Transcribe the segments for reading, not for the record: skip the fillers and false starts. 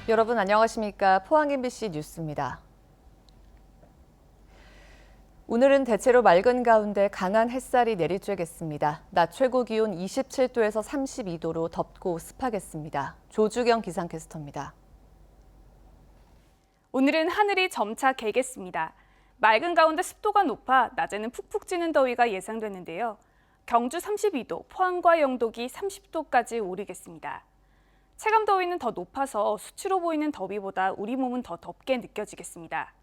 여러분 안녕하십니까? 포항 MBC 뉴스입니다. 오늘은 대체로 맑은 가운데 강한 햇살이 내리쬐겠습니다. 낮 최고 기온 27도에서 32도로 덥고 습하겠습니다. 조주경 기상캐스터입니다. 오늘은 하늘이 점차 개겠습니다. 맑은 가운데 습도가 높아 낮에는 푹푹 찌는 더위가 예상되는데요. 경주 32도, 포항과 영덕이 30도까지 오르겠습니다. 체감 더위는 더 높아서 수치로 보이는 더위보다 우리 몸은 더 덥게 느껴지겠습니다.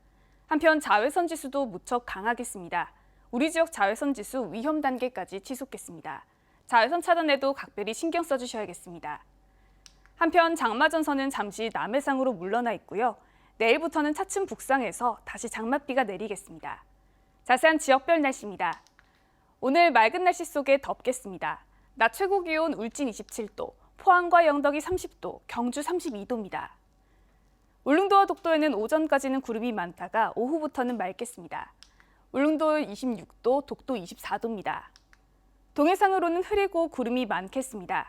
한편 자외선 지수도 무척 강하겠습니다. 우리 지역 자외선 지수 위험 단계까지 치솟겠습니다. 자외선 차단에도 각별히 신경 써주셔야겠습니다. 한편 장마전선은 잠시 남해상으로 물러나 있고요. 내일부터는 차츰 북상해서 다시 장맛비가 내리겠습니다. 자세한 지역별 날씨입니다. 오늘 맑은 날씨 속에 덥겠습니다. 낮 최고 기온 울진 27도, 포항과 영덕이 30도, 경주 32도입니다. 울릉도와 독도에는 오전까지는 구름이 많다가 오후부터는 맑겠습니다. 울릉도 26도, 독도 24도입니다. 동해상으로는 흐리고 구름이 많겠습니다.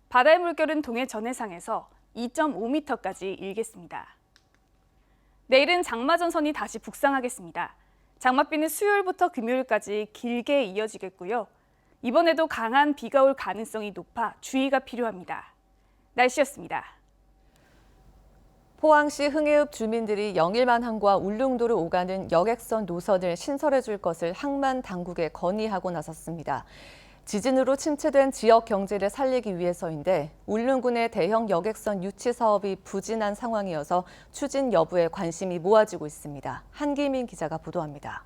바다의 물결은 동해 전해상에서 2.5m까지 일겠습니다. 내일은 장마전선이 다시 북상하겠습니다. 장맛비는 수요일부터 금요일까지 길게 이어지겠고요. 이번에도 강한 비가 올 가능성이 높아 주의가 필요합니다. 날씨였습니다. 포항시 흥해읍 주민들이 영일만항과 울릉도를 오가는 여객선 노선을 신설해 줄 것을 항만 당국에 건의하고 나섰습니다. 지진으로 침체된 지역 경제를 살리기 위해서인데 울릉군의 대형 여객선 유치 사업이 부진한 상황이어서 추진 여부에 관심이 모아지고 있습니다. 한기민 기자가 보도합니다.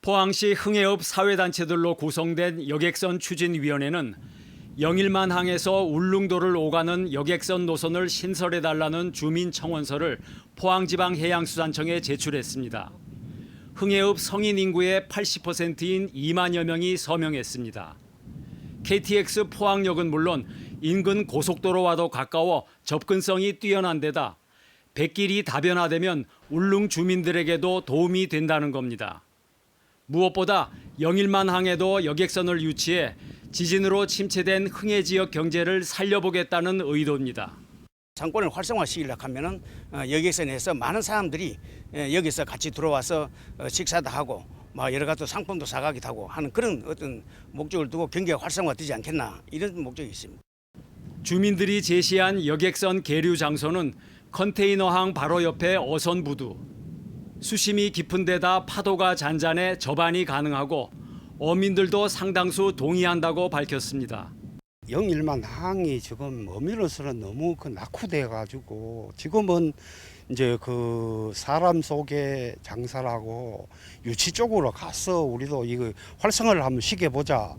포항시 흥해읍 사회단체들로 구성된 여객선 추진위원회는 영일만항에서 울릉도를 오가는 여객선 노선을 신설해달라는 주민 청원서를 포항지방해양수산청에 제출했습니다. 흥해읍 성인 인구의 80%인 2만여 명이 서명했습니다. KTX 포항역은 물론 인근 고속도로와도 가까워 접근성이 뛰어난 데다 백길이 다변화되면 울릉 주민들에게도 도움이 된다는 겁니다. 무엇보다 영일만항에도 여객선을 유치해 지진으로 침체된 흥해 지역 경제를 살려보겠다는 의도입니다. 상권을 활성화시키려고 하면은 여객선에서 많은 사람들이 여기서 같이 들어와서 식사도 하고 여러 가지 상품도 사가기도 하고 하는 그런 어떤 목적을 두고 경제가 활성화되지 않겠나 이런 목적이 있습니다. 주민들이 제시한 여객선 계류 장소는 컨테이너항 바로 옆에 어선부두. 수심이 깊은 데다 파도가 잔잔해 접안이 가능하고 어민들도 상당수 동의한다고 밝혔습니다. 영일만항이 지금 어민으로서는 너무 낙후돼 가지고 지금은 이제 사람 속에 장사를 하고 유치 쪽으로 가서 우리도 이거 활성화를 한번 시켜보자.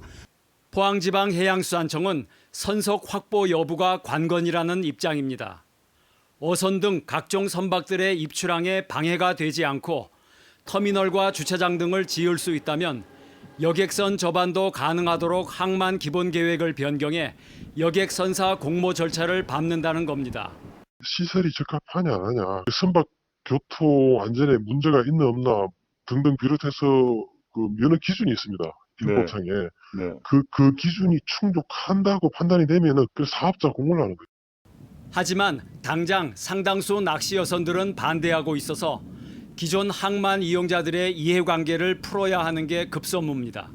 포항지방해양수산청은 선석 확보 여부가 관건이라는 입장입니다. 어선 등 각종 선박들의 입출항에 방해가 되지 않고 터미널과 주차장 등을 지을 수 있다면 여객선 접안도 가능하도록 항만 기본 계획을 변경해 여객선사 공모 절차를 밟는다는 겁니다. 시설이 적합하냐 안 하냐, 선박 교통 안전에 문제가 있나 없나 등등 비롯해서 면허 기준이 있습니다. 입법상에. 네. 그 기준이 충족한다고 판단이 되면은 그 사업자 공모를 하는 거예요. 하지만 당장 상당수 낚시 여선들은 반대하고 있어서 기존 항만 이용자들의 이해관계를 풀어야 하는 게 급선무입니다.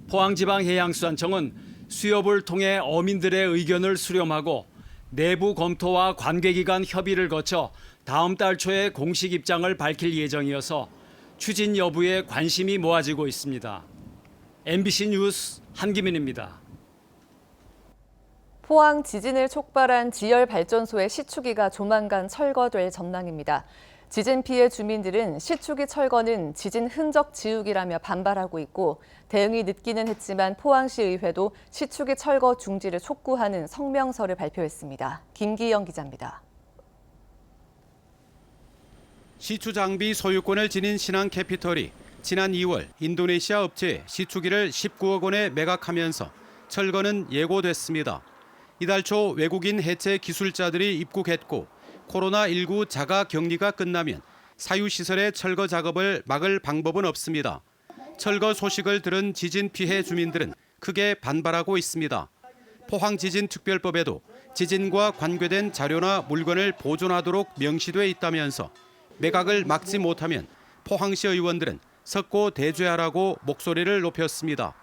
포항지방해양수산청은 수협을 통해 어민들의 의견을 수렴하고 내부 검토와 관계기관 협의를 거쳐 다음 달 초에 공식 입장을 밝힐 예정이어서 추진 여부에 관심이 모아지고 있습니다. MBC 뉴스 한기민입니다. 포항 지진을 촉발한 지열발전소의 시추기가 조만간 철거될 전망입니다. 지진 피해 주민들은 시추기 철거는 지진 흔적 지우기라며 반발하고 있고 대응이 늦기는 했지만 포항시의회도 시추기 철거 중지를 촉구하는 성명서를 발표했습니다. 김기영 기자입니다. 시추 장비 소유권을 지닌 신한캐피털이 지난 2월 인도네시아 업체에 시추기를 19억 원에 매각하면서 철거는 예고됐습니다. 이달 초 외국인 해체 기술자들이 입국했고 코로나19 자가 격리가 끝나면 사유시설의 철거 작업을 막을 방법은 없습니다. 철거 소식을 들은 지진 피해 주민들은 크게 반발하고 있습니다. 포항지진특별법에도 지진과 관계된 자료나 물건을 보존하도록 명시돼 있다면서 매각을 막지 못하면 포항시 의원들은 석고 대죄하라고 목소리를 높였습니다.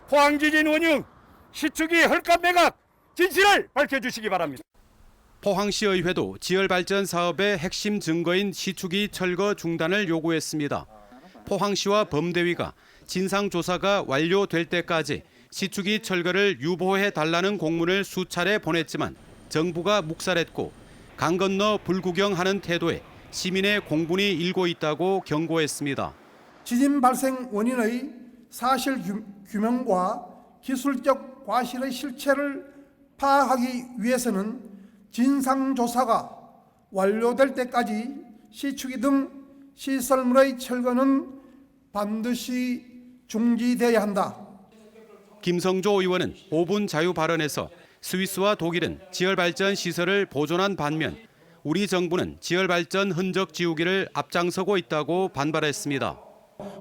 포항지진 원흉 시축이 헐값 매각 진실을 밝혀주시기 바랍니다. 포항시의회도 지열발전 사업의 핵심 증거인 시축이 철거 중단을 요구했습니다. 포항시와 범대위가 진상조사가 완료될 때까지 시축이 철거를 유보해달라는 공문을 수차례 보냈지만 정부가 묵살했고 강 건너 불구경하는 태도에 시민의 공분이 일고 있다고 경고했습니다. 지진 발생 원인의 사실 규명과 기술적 과실의 실체를 파악하기 위해서는 진상조사가 완료될 때까지 시축이 등 시설물의 철거는 반드시 중지돼야 한다. 김성조 의원은 5분 자유 발언에서 스위스와 독일은 지열발전 시설을 보존한 반면 우리 정부는 지열발전 흔적 지우기를 앞장서고 있다고 반발했습니다.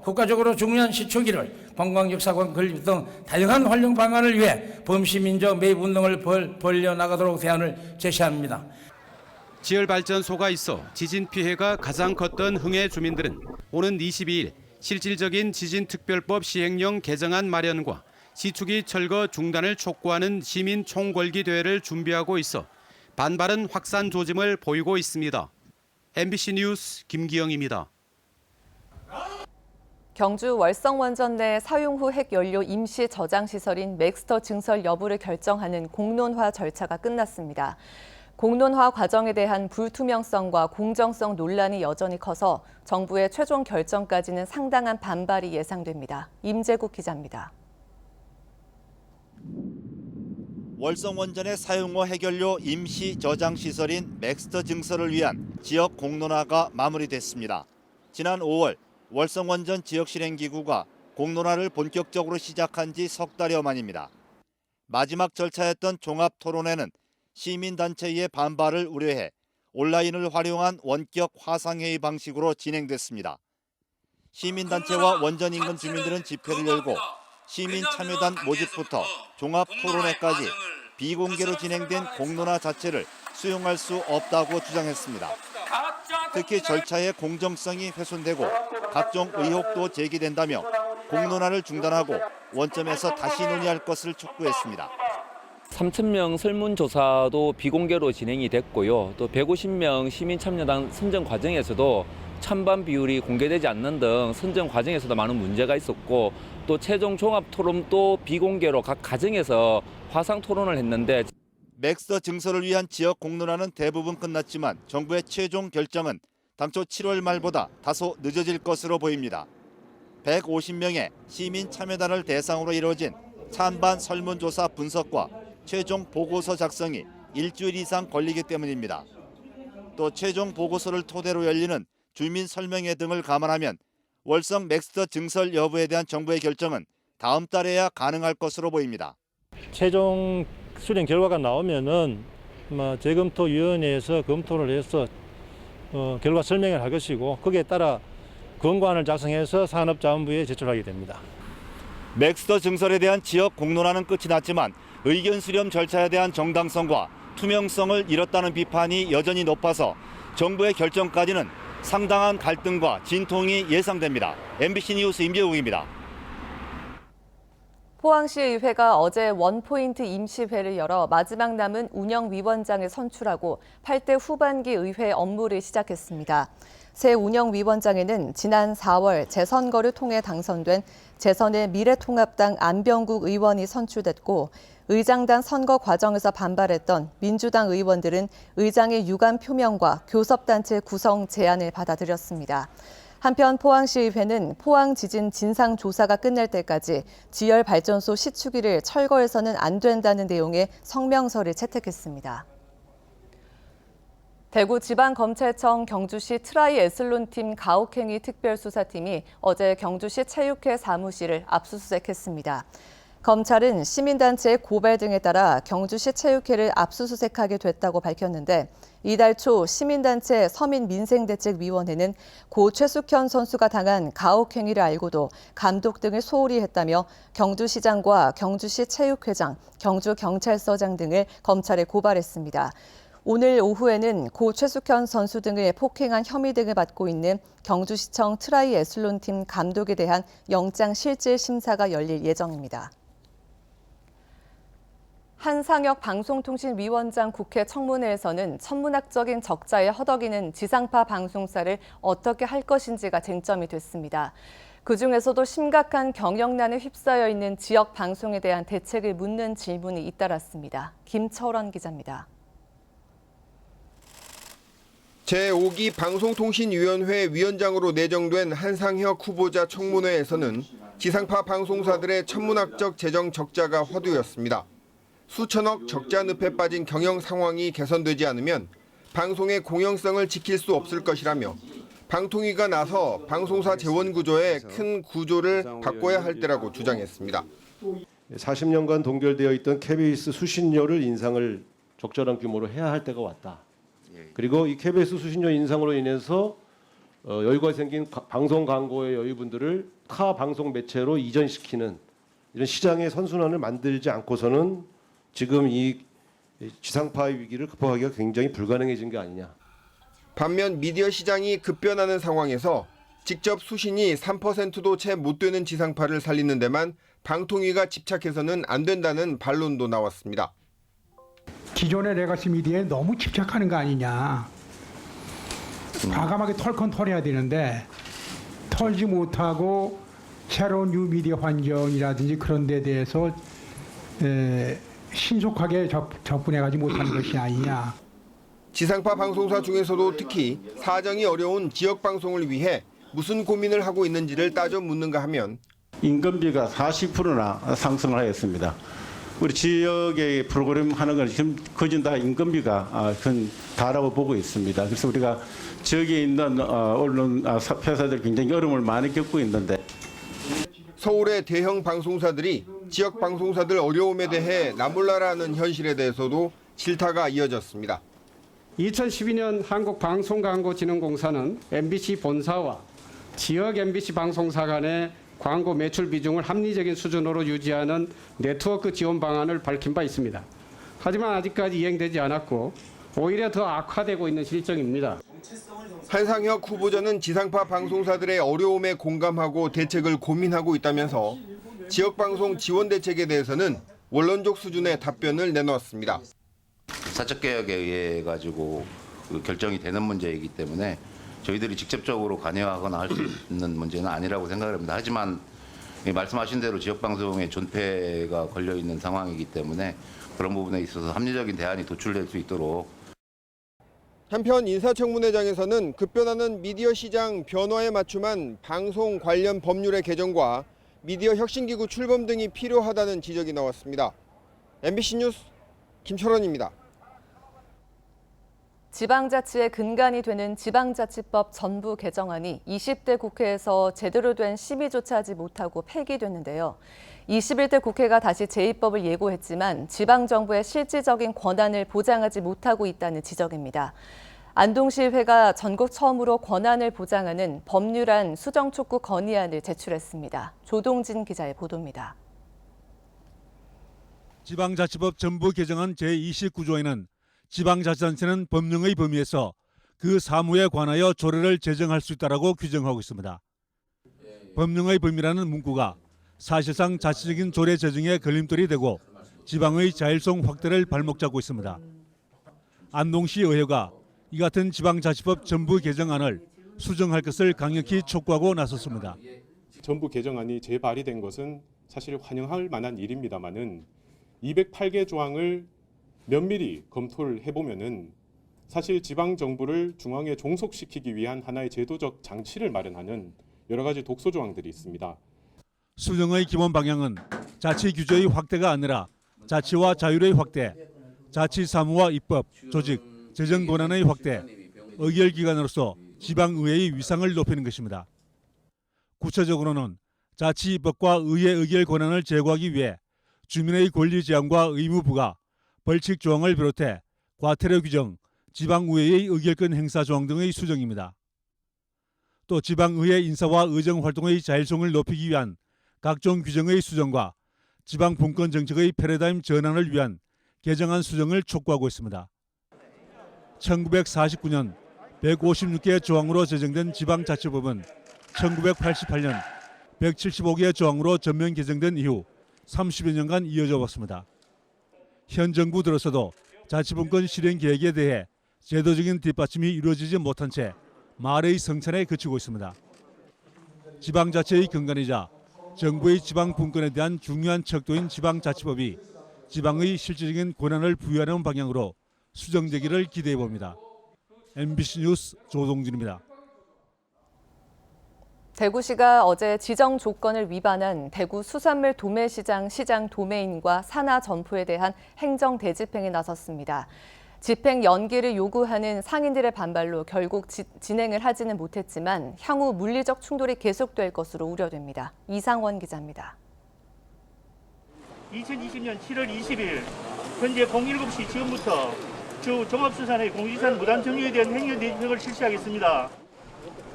국가적으로 중요한 시축일을 관광역사관 건립 등 다양한 활용 방안을 위해 범시민적 매입 운동을 벌려나가도록 대안을 제시합니다. 지열발전소가 있어 지진 피해가 가장 컸던 흥해 주민들은 오는 22일 실질적인 지진특별법 시행령 개정안 마련과 시축이 철거 중단을 촉구하는 시민 총궐기 대회를 준비하고 있어 반발은 확산 조짐을 보이고 있습니다. MBC 뉴스 김기영입니다. 경주 월성원전 내 사용 후 핵연료 임시 저장 시설인 맥스터 증설 여부를 결정하는 공론화 절차가 끝났습니다. 공론화 과정에 대한 불투명성과 공정성 논란이 여전히 커서 정부의 최종 결정까지는 상당한 반발이 예상됩니다. 임재국 기자입니다. 월성원전의 사용 후 핵연료 임시 저장 시설인 맥스터 증설을 위한 지역 공론화가 마무리됐습니다. 지난 5월 월성원전 지역실행기구가 공론화를 본격적으로 시작한 지 석 달여 만입니다. 마지막 절차였던 종합토론회는 시민단체의 반발을 우려해 온라인을 활용한 원격 화상회의 방식으로 진행됐습니다. 시민단체와 원전 인근 주민들은 집회를 열고 시민참여단 모집부터 종합토론회까지 비공개로 진행된 공론화 자체를 수용할 수 없다고 주장했습니다. 특히 절차의 공정성이 훼손되고 각종 의혹도 제기된다며 공론화를 중단하고 원점에서 다시 논의할 것을 촉구했습니다. 3,000명 설문조사도 비공개로 진행이 됐고요. 또 150명 시민참여단 선정 과정에서도 찬반 비율이 공개되지 않는 등 선정 과정에서도 많은 문제가 있었고 또 최종 종합토론도 비공개로 각 가정에서 화상 토론을 했는데 맥스터 증설을 위한 지역 공론화는 대부분 끝났지만 정부의 최종 결정은 당초 7월 말보다 다소 늦어질 것으로 보입니다. 150명의 시민 참여단을 대상으로 이루어진 찬반 설문조사 분석과 최종 보고서 작성이 일주일 이상 걸리기 때문입니다. 또 최종 보고서를 토대로 열리는 주민 설명회 등을 감안하면 월성 맥스터 증설 여부에 대한 정부의 결정은 다음 달에야 가능할 것으로 보입니다. 최종 수령 결과가 나오면은 재검토위원회에서 검토를 해서 결과 설명을 할 것이고 거기에 따라 권고안을 작성해서 산업자원부에 제출하게 됩니다. 맥스터 증설에 대한 지역 공론화는 끝이 났지만 의견 수렴 절차에 대한 정당성과 투명성을 잃었다는 비판이 여전히 높아서 정부의 결정까지는 상당한 갈등과 진통이 예상됩니다. MBC 뉴스 임재욱입니다. 포항시의회가 어제 원포인트 임시회를 열어 마지막 남은 운영위원장을 선출하고 8대 후반기 의회 업무를 시작했습니다. 새 운영위원장에는 지난 4월 재선거를 통해 당선된 재선의 미래통합당 안병국 의원이 선출됐고 의장단 선거 과정에서 반발했던 민주당 의원들은 의장의 유감 표명과 교섭단체 구성 제안을 받아들였습니다. 한편 포항시의회는 포항 지진 진상조사가 끝날 때까지 지열발전소 시축일을 철거해서는 안 된다는 내용의 성명서를 채택했습니다. 대구지방검찰청 경주시 트라이애슬론팀 가혹행위 특별수사팀이 어제 경주시 체육회 사무실을 압수수색했습니다. 검찰은 시민단체의 고발 등에 따라 경주시 체육회를 압수수색하게 됐다고 밝혔는데 이달 초 시민단체 서민민생대책위원회는 고 최숙현 선수가 당한 가혹행위를 알고도 감독 등을 소홀히 했다며 경주시장과 경주시 체육회장, 경주경찰서장 등을 검찰에 고발했습니다. 오늘 오후에는 고 최숙현 선수 등을 폭행한 혐의 등을 받고 있는 경주시청 트라이애슬론팀 감독에 대한 영장실질 심사가 열릴 예정입니다. 한상혁 방송통신위원장 국회 청문회에서는 천문학적인 적자에 허덕이는 지상파 방송사를 어떻게 할 것인지가 쟁점이 됐습니다. 그중에서도 심각한 경영난에 휩싸여 있는 지역 방송에 대한 대책을 묻는 질문이 잇따랐습니다. 김철원 기자입니다. 제5기 방송통신위원회 위원장으로 내정된 한상혁 후보자 청문회에서는 지상파 방송사들의 천문학적 재정 적자가 화두였습니다. 수천억 적자 늪에 빠진 경영 상황이 개선되지 않으면 방송의 공영성을 지킬 수 없을 것이라며 방통위가 나서 방송사 재원 구조의 큰 구조를 바꿔야 할 때라고 주장했습니다. 40년간 동결되어 있던 KBS 수신료를 인상을 적절한 규모로 해야 할 때가 왔다. 그리고 이 KBS 수신료 인상으로 인해서 여유가 생긴 방송 광고의 여유분들을 타 방송 매체로 이전시키는 이런 시장의 선순환을 만들지 않고서는 지금 이 지상파의 위기를 극복하기가 굉장히 불가능해진 게 아니냐. 반면 미디어 시장이 급변하는 상황에서 직접 수신이 3%도 채 못 되는 지상파를 살리는 데만 방통위가 집착해서는 안 된다는 반론도 나왔습니다. 기존의 레거시 미디어에 너무 집착하는 거 아니냐. 과감하게 털건 털어야 되는데 털지 못하고 새로운 뉴미디어 환경이라든지 그런 데 대해서 신속하게 접근해가지 못하는 것이 아니냐. 지상파 방송사 중에서도 특히 사정이 어려운 지역 방송을 위해 무슨 고민을 하고 있는지를 따져 묻는가 하면 인건비가 40%나 상승을 하였습니다. 우리 지역의 프로그램 하는 건 지금 거진 다 인건비가 다라고 보고 있습니다. 그래서 우리가 지역에 있는 언론 회사들 굉장히 어려움을 많이 겪고 있는데 서울의 대형 방송사들이 지역 방송사들 어려움에 대해 나몰라라는 현실에 대해서도 질타가 이어졌습니다. 2012년 한국방송광고진흥공사는 MBC 본사와 지역 MBC 방송사 간의 광고 매출 비중을 합리적인 수준으로 유지하는 네트워크 지원 방안을 밝힌 바 있습니다. 하지만 아직까지 이행되지 않았고 오히려 더 악화되고 있는 실정입니다. 한상혁 후보자는 지상파 방송사들의 어려움에 공감하고 대책을 고민하고 있다면서 지역방송 지원 대책에 대해서는 원론적 수준의 답변을 내놓았습니다. 사적개혁에 의해 가지고 결정이 되는 문제이기 때문에 저희들이 직접적으로 관여하거나 할 수 있는 문제는 아니라고 생각을 합니다. 하지만 말씀하신 대로 지역방송의 존폐가 걸려있는 상황이기 때문에 그런 부분에 있어서 합리적인 대안이 도출될 수 있도록. 한편 인사청문회장에서는 급변하는 미디어 시장 변화에 맞춤한 방송 관련 법률의 개정과 미디어 혁신기구 출범 등이 필요하다는 지적이 나왔습니다. MBC 뉴스 김철원입니다. 지방자치의 근간이 되는 지방자치법 전부 개정안이 20대 국회에서 제대로 된 심의조차 하지 못하고 폐기됐는데요. 21대 국회가 다시 제2법을 예고했지만 지방정부의 실질적인 권한을 보장하지 못하고 있다는 지적입니다. 안동시의회가 전국 처음으로 권한을 보장하는 법률안 수정촉구 건의안을 제출했습니다. 조동진 기자의 보도입니다. 지방자치법 전부 개정안 제29조에는 지방자치단체는 법령의 범위에서 그 사무에 관하여 조례를 제정할 수 있다라고 규정하고 있습니다. 법령의 범위라는 문구가 사실상 자치적인 조례 제정에 걸림돌이 되고 지방의 자율성 확대를 발목 잡고 있습니다. 안동시의회가 이 같은 지방자치법 전부 개정안을 수정할 것을 강력히 촉구하고 나섰습니다. 전부 개정안이 재발의된 것은 사실 환영할 만한 일입니다만은 208개 조항을 면밀히 검토를 해보면은 사실 지방 정부를 중앙에 종속시키기 위한 하나의 제도적 장치를 마련하는 여러 가지 독소 조항들이 있습니다. 수정의 기본 방향은 자치 규제의 확대가 아니라 자치와 자율의 확대, 자치 사무와 입법, 조직, 재정 권한의 확대, 의결 기관으로서 지방의회의 위상을 높이는 것입니다. 구체적으로는 자치 입법과 의회 의결 권한을 제고하기 위해 주민의 권리 제한과 의무 부과, 벌칙 조항을 비롯해 과태료 규정, 지방의회의 의결권 행사 조항 등의 수정입니다. 또 지방의회 인사와 의정 활동의 자율성을 높이기 위한 각종 규정의 수정과 지방 분권 정책의 패러다임 전환을 위한 개정안 수정을 촉구하고 있습니다. 1949년 156개 조항으로 제정된 지방자치법은 1988년 175개 조항으로 전면 개정된 이후 30여 년간 이어져 왔습니다. 현 정부 들어서도 자치분권 실행 계획에 대해 제도적인 뒷받침이 이루어지지 못한 채 말의 성찬에 그치고 있습니다. 지방자치의 근간이자 정부의 지방분권에 대한 중요한 척도인 지방자치법이 지방의 실질적인 권한을 부여하는 방향으로 수정되기를 기대해 봅니다. MBC 뉴스 조동진입니다. 대구시가 어제 지정 조건을 위반한 대구 수산물 도매시장 시장 도매인과 산하 점포에 대한 행정 대집행에 나섰습니다. 집행 연기를 요구하는 상인들의 반발로 결국 진행을 하지는 못했지만 향후 물리적 충돌이 계속될 것으로 우려됩니다. 이상원 기자입니다. 2020년 7월 20일 현재 07시 지금부터 주 종합수산의 공지산 무단 정류에 대한 행위 대집행을 실시하겠습니다.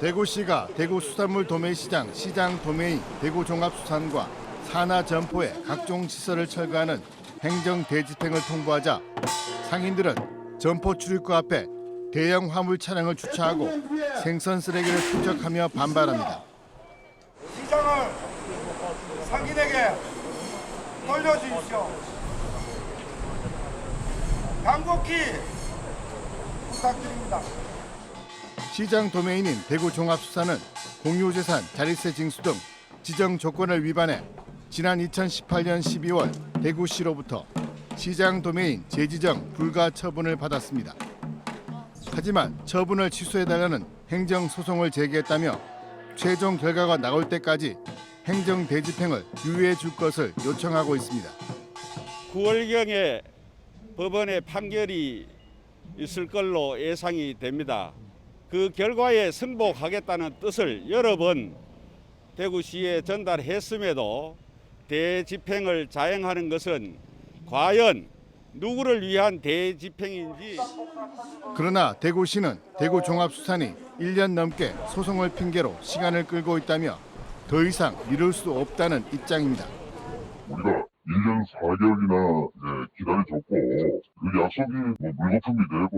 대구시가 대구 수산물 도매시장 시장 도매인 대구종합수산과 산하 점포에 각종 시설을 철거하는 행정 대집행을 통보하자 상인들은 점포 출입구 앞에 대형 화물 차량을 주차하고 생선 쓰레기를 투척하며 반발합니다. 시장을 상인에게 돌려주십시오. 간곡히 부탁드립니다. 시장 도매인인 대구종합수산은 공유재산 자릿세 징수 등 지정 조건을 위반해 지난 2018년 12월 대구시로부터 시장 도매인 재지정 불가 처분을 받았습니다. 하지만 처분을 취소해달라는 행정소송을 제기했다며 최종 결과가 나올 때까지 행정 대집행을 유예해 줄 것을 요청하고 있습니다. 9월경에 법원의 판결이 있을 걸로 예상이 됩니다. 그 결과에 승복하겠다는 뜻을 여러 번 대구시에 전달했음에도 대집행을 자행하는 것은 과연 누구를 위한 대집행인지. 그러나 대구시는 대구종합수산이 1년 넘게 소송을 핑계로 시간을 끌고 있다며 더 이상 미룰 수 없다는 입장입니다. 우리가 1년 4개월이나 기다려줬고 그 약속이 물거품이 되고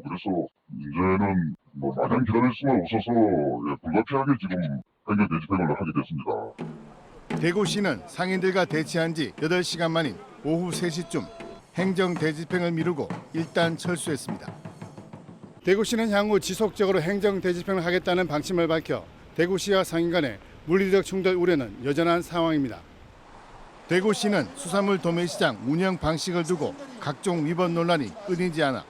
그래서 이제는 마냥 기다릴 수는 없어서 불가피하게 지금 행정 대집행을 하게 됐습니다. 대구시는 상인들과 대치한 지 8시간 만인 오후 3시쯤 행정 대집행을 미루고 일단 철수했습니다. 대구시는 향후 지속적으로 행정 대집행을 하겠다는 방침을 밝혀 대구시와 상인 간의 물리적 충돌 우려는 여전한 상황입니다. 대구시는 수산물 도매시장 운영 방식을 두고 각종 위법 논란이 끊이지 않아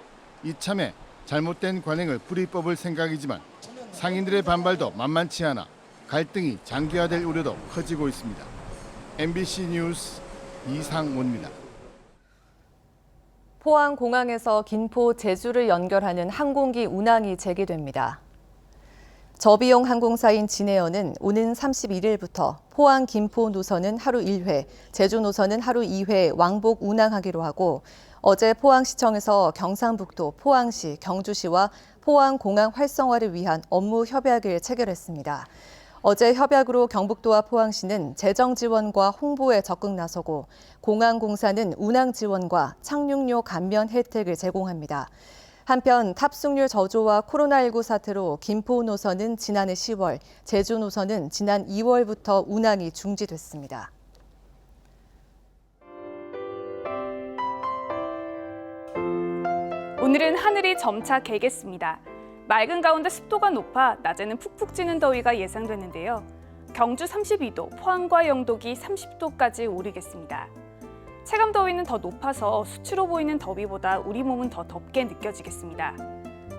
이참에 잘못된 관행을 뿌리뽑을 생각이지만 상인들의 반발도 만만치 않아 갈등이 장기화될 우려도 커지고 있습니다. MBC 뉴스 이상원입니다. 포항공항에서 김포, 제주를 연결하는 항공기 운항이 재개됩니다. 저비용 항공사인 진에어는 오는 31일부터 포항, 김포 노선은 하루 1회, 제주 노선은 하루 2회 왕복 운항하기로 하고 어제 포항시청에서 경상북도, 포항시, 경주시와 포항공항 활성화를 위한 업무 협약을 체결했습니다. 어제 협약으로 경북도와 포항시는 재정 지원과 홍보에 적극 나서고 공항공사는 운항 지원과 착륙료 감면 혜택을 제공합니다. 한편 탑승률 저조와 코로나19 사태로 김포 노선은 지난해 10월, 제주 노선은 지난 2월부터 운항이 중지됐습니다. 오늘은 하늘이 점차 개겠습니다. 맑은 가운데 습도가 높아 낮에는 푹푹 찌는 더위가 예상되는데요. 경주 32도, 포항과 영덕이 30도까지 오르겠습니다. 체감 더위는 더 높아서 수치로 보이는 더위보다 우리 몸은 더 덥게 느껴지겠습니다.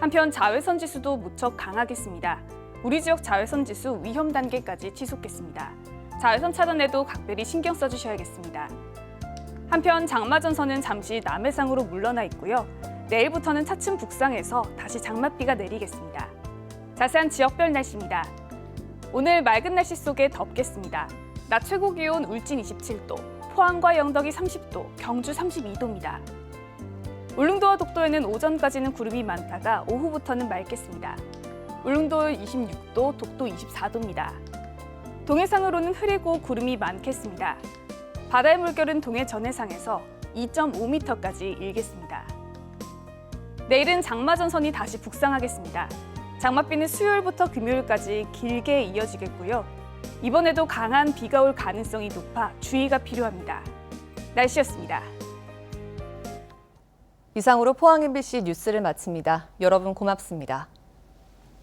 한편 자외선 지수도 무척 강하겠습니다. 우리 지역 자외선 지수 위험 단계까지 치솟겠습니다. 자외선 차단에도 각별히 신경 써주셔야겠습니다. 한편 장마전선은 잠시 남해상으로 물러나 있고요. 내일부터는 차츰 북상해서 다시 장맛비가 내리겠습니다. 자세한 지역별 날씨입니다. 오늘 맑은 날씨 속에 덥겠습니다. 낮 최고 기온 울진 27도, 포항과 영덕이 30도, 경주 32도입니다. 울릉도와 독도에는 오전까지는 구름이 많다가 오후부터는 맑겠습니다. 울릉도 26도, 독도 24도입니다. 동해상으로는 흐리고 구름이 많겠습니다. 바다의 물결은 동해 전해상에서 2.5m까지 일겠습니다. 내일은 장마전선이 다시 북상하겠습니다. 장맛비는 수요일부터 금요일까지 길게 이어지겠고요. 이번에도 강한 비가 올 가능성이 높아 주의가 필요합니다. 날씨였습니다. 이상으로 포항 MBC 뉴스를 마칩니다. 여러분 고맙습니다.